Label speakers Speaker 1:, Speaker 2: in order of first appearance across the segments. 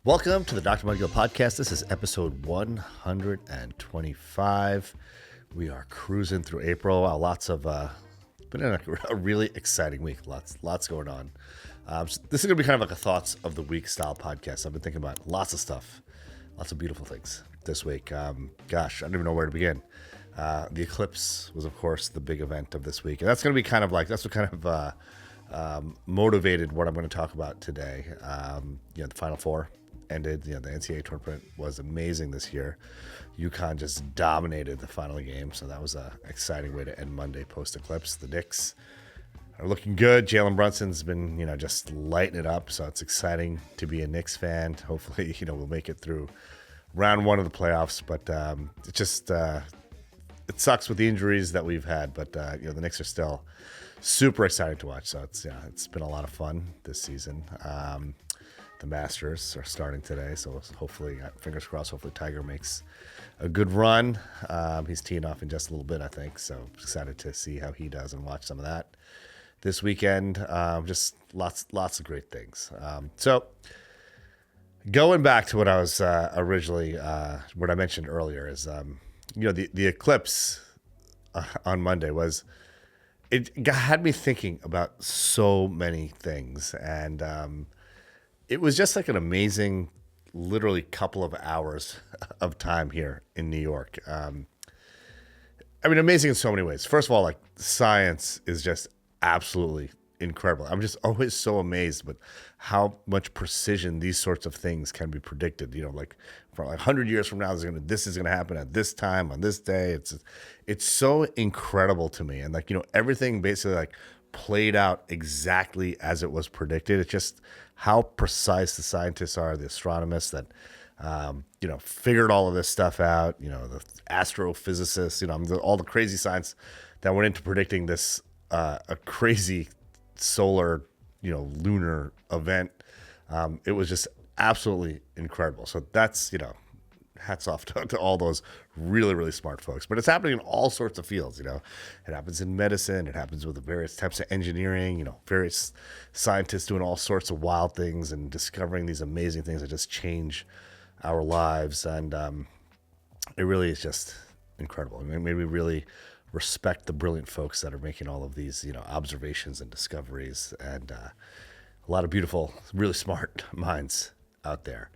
Speaker 1: Welcome to the Dr. Mudgil podcast. This is episode 125. We are cruising through April. Been in a really exciting week. Lots going on. So this is going to be kind of like a thoughts of the week style podcast. I've been thinking about lots of stuff, lots of beautiful things this week. I don't even know where to begin. The eclipse was, of course, the big event of this week, and that's going to be motivated what I'm going to talk about today. The Final Four ended. The NCAA tournament was amazing this year. UConn just dominated the final game, so that was an exciting way to end Monday post-eclipse. The Knicks are looking good. Jalen Brunson's been, just lighting it up, so it's exciting to be a Knicks fan. Hopefully, we'll make it through round one of the playoffs, but it sucks with the injuries that we've had, but the Knicks are still super exciting to watch. So it's been a lot of fun this season. The Masters are starting today, so hopefully, fingers crossed, hopefully Tiger makes a good run. He's teeing off in just a little bit, I think, so excited to see how he does and watch some of that this weekend. Just lots of great things. So going back to what I was originally, what I mentioned earlier is, the eclipse on Monday it had me thinking about so many things, and it was just like an amazing, literally couple of hours of time here in New York. Amazing in so many ways. First of all, like, science is just absolutely incredible. I'm just always so amazed with how much precision these sorts of things can be predicted. For 100 years from now, this is gonna happen at this time on this day. It's so incredible to me, and everything basically played out exactly as it was predicted. It's just how precise the scientists are, the astronomers that figured all of this stuff out. The astrophysicists. All the crazy science that went into predicting this a crazy solar, lunar event. It was just absolutely incredible. So that's, hats off to all those really, really smart folks. But it's happening in all sorts of fields. It happens in medicine. It happens with the various types of engineering, various scientists doing all sorts of wild things and discovering these amazing things that just change our lives. And it really is just incredible. It made me really respect the brilliant folks that are making all of these, observations and discoveries, and a lot of beautiful, really smart minds out there.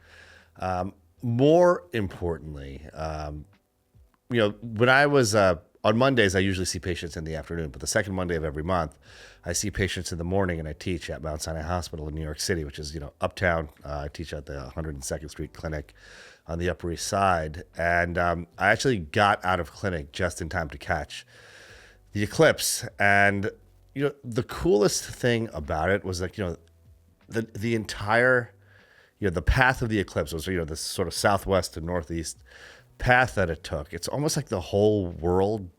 Speaker 1: More importantly, when I was on Mondays, I usually see patients in the afternoon, but the second Monday of every month, I see patients in the morning, and I teach at Mount Sinai Hospital in New York City, which is, uptown. I teach at the 102nd Street Clinic on the Upper East Side. And I actually got out of clinic just in time to catch the eclipse. And, the coolest thing about it was the entire, the path of the eclipse was, this sort of southwest to northeast path that it took. It's almost like the whole world,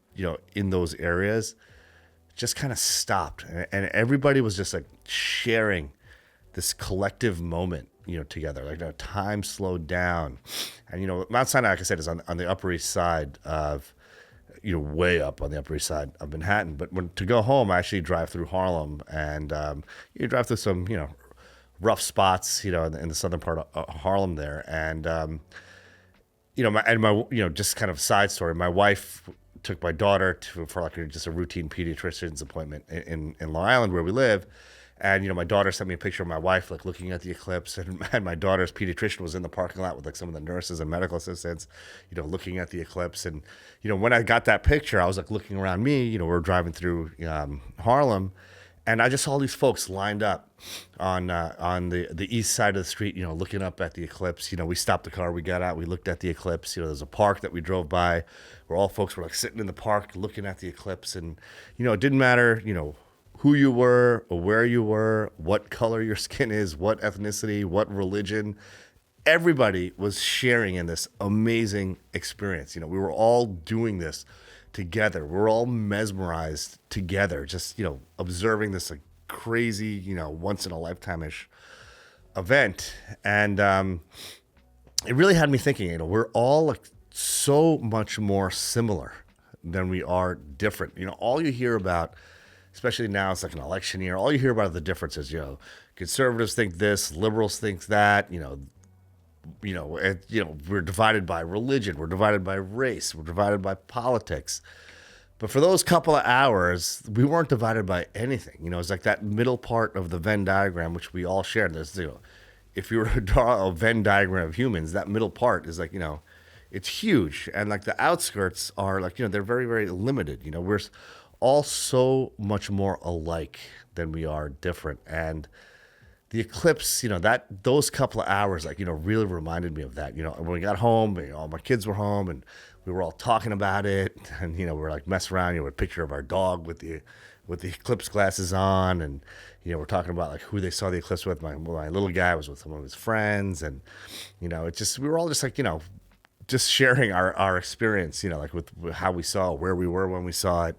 Speaker 1: in those areas just kind of stopped, and everybody was just sharing this collective moment, together. Time slowed down, and Mount Sinai, like I said, is on the Upper East Side of, way up on the Upper East Side of Manhattan. But to go home, I actually drive through Harlem, and you drive through some, rough spots, in the southern part of Harlem there, and just kind of side story. My wife took my daughter for just a routine pediatrician's appointment in Long Island where we live. And, my daughter sent me a picture of my wife, looking at the eclipse, and my daughter's pediatrician was in the parking lot with, some of the nurses and medical assistants, looking at the eclipse. And, when I got that picture, I was, looking around me, we're driving through Harlem, and I just saw all these folks lined up on the east side of the street, looking up at the eclipse. We stopped the car, we got out, we looked at the eclipse. There's a park that we drove by where all folks were, sitting in the park looking at the eclipse. And, it didn't matter, who you were or where you were, what color your skin is, what ethnicity, what religion. Everybody was sharing in this amazing experience. We were all doing this together. We're all mesmerized together, just, observing this crazy, once in a lifetime-ish event. And it really had me thinking, we're all so much more similar than we are different. All you hear about, especially now, it's an election year, all you hear about are the differences. Conservatives think this, liberals think that, we're divided by religion, we're divided by race, we're divided by politics. But for those couple of hours, we weren't divided by anything. It's like that middle part of the Venn diagram, which we all share. There's, if you were to draw a Venn diagram of humans, that middle part is like, it's huge. And like the outskirts are like, they're very, very limited. We're all so much more alike than we are different. And the eclipse, that those couple of hours, like, really reminded me of that. When we got home, all my kids were home and we were all talking about it, and we were like messing around, with a picture of our dog with the eclipse glasses on, and we're talking about like who they saw the eclipse with. My little guy was with one of his friends, and it just, we were all just like, just sharing our experience, like with how we saw, where we were when we saw it.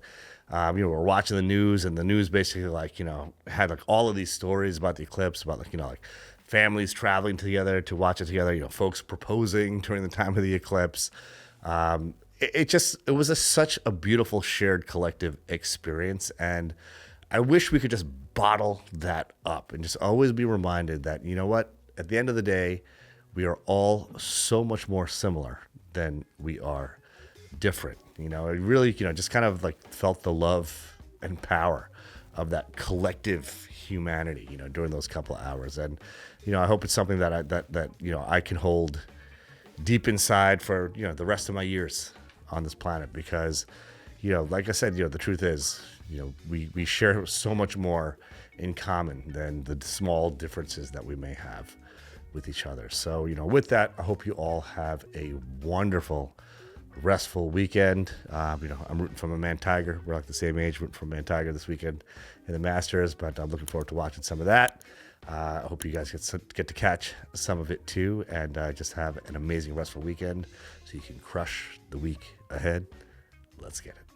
Speaker 1: We're watching the news, and the news basically like, had like all of these stories about the eclipse, about like, like families traveling together to watch it together, folks proposing during the time of the eclipse. It was such a beautiful shared collective experience. And I wish we could just bottle that up and just always be reminded that, what, at the end of the day, we are all so much more similar than we are different. I really, just kind of like felt the love and power of that collective humanity, during those couple of hours. And, I hope it's something that I can hold deep inside for, the rest of my years on this planet, because, like I said, the truth is, we share so much more in common than the small differences that we may have with each other. So, with that, I hope you all have a wonderful, restful weekend. I'm rooting for my man Tiger. We're like the same age, rooting for man Tiger this weekend in the Masters, but I'm looking forward to watching some of that. I hope you guys get to catch some of it too, and just have an amazing restful weekend so you can crush the week ahead. Let's get it.